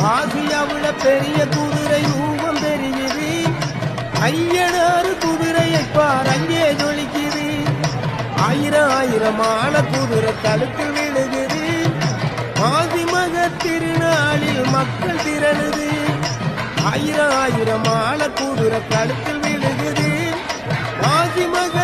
ஆசியாவுல பெரிய குதிரை ரூபம் தெரியுது. ஐயனாறு குதிரையை பார் அங்கே ஜொலிக்குது. ஆயிரம் ஆயிரம் ஆள குதிரை கழுத்தில் விழுகுது. ஆதிமக திருநாளில் மக்கள் திரளுது. ஆயிரம் ஆயிரம் ஆள குதிரை கழுத்தில் விழுகுது. ஆதிமக